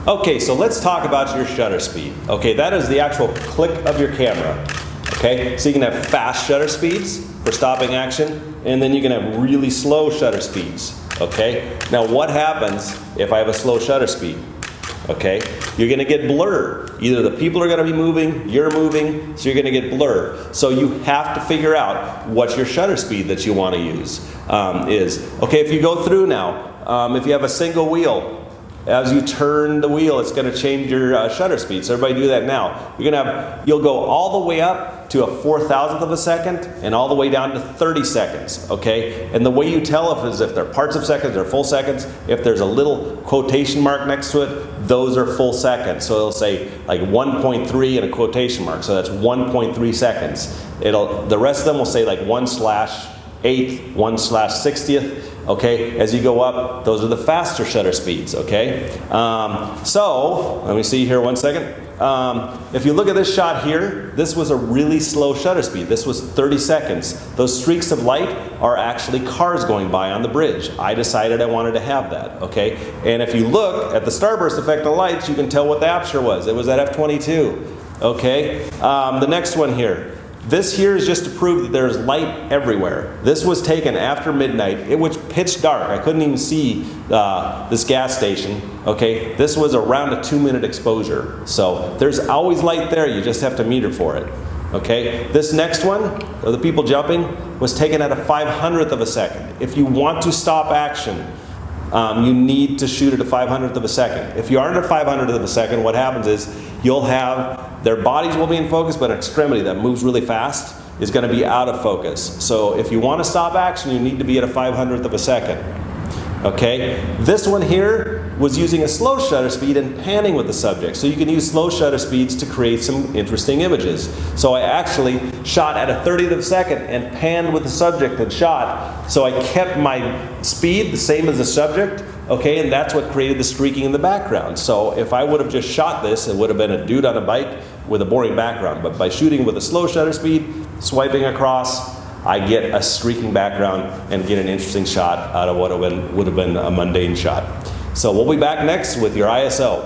Okay, so let's talk about your shutter speed. Okay, that is the actual click of your camera. Okay, so you can have fast shutter speeds for stopping action, and then you can have really slow shutter speeds. Okay, now what happens if I have a slow shutter speed? Okay, you're gonna get blur. Either the people are gonna be moving, you're moving, so you're gonna get blur. So you have to figure out what your shutter speed that you wanna use is. Okay, if you go through now, if you have a single wheel, as you turn the wheel, it's going to change your shutter speed. So everybody do that now. You'll go all the way up to a 4,000th of a second and all the way down to 30 seconds. Okay, and the way you tell if they're parts of seconds or full seconds, if there's a little quotation mark next to it, those are full seconds. So it'll say like 1.3 and a quotation mark. So that's 1.3 seconds. The rest of them will say like 1/8, 1/60th. Okay, as you go up, those are the faster shutter speeds, okay? So, let me see here 1 second. If you look at this shot here, this was a really slow shutter speed. This was 30 seconds. Those streaks of light are actually cars going by on the bridge. I decided I wanted to have that, okay? And if you look at the starburst effect of lights, you can tell what the aperture was. It was at f/22, okay? The next one here. This here is just to prove that there's light everywhere. This was taken after midnight. It was pitch dark. I couldn't even see this gas station. Okay, this was around a 2-minute exposure. So there's always light there. You just have to meter for it. Okay, this next one, of the people jumping, was taken at a 500th of a second. If you want to stop action, you need to shoot at a 500th of a second. If you aren't at a 500th of a second, what happens is you'll have their bodies will be in focus, but an extremity that moves really fast is going to be out of focus. So if you want to stop action, you need to be at a 500th of a second. Okay, this one here was using a slow shutter speed and panning with the subject. So you can use slow shutter speeds to create some interesting images. So I actually shot at a 30th of a second and panned with the subject and shot. So I kept my speed the same as the subject, okay, and that's what created the streaking in the background. So if I would have just shot this, it would have been a dude on a bike with a boring background. But by shooting with a slow shutter speed, swiping across, I get a streaking background and get an interesting shot out of what would have been a mundane shot. So we'll be back next with your ISO.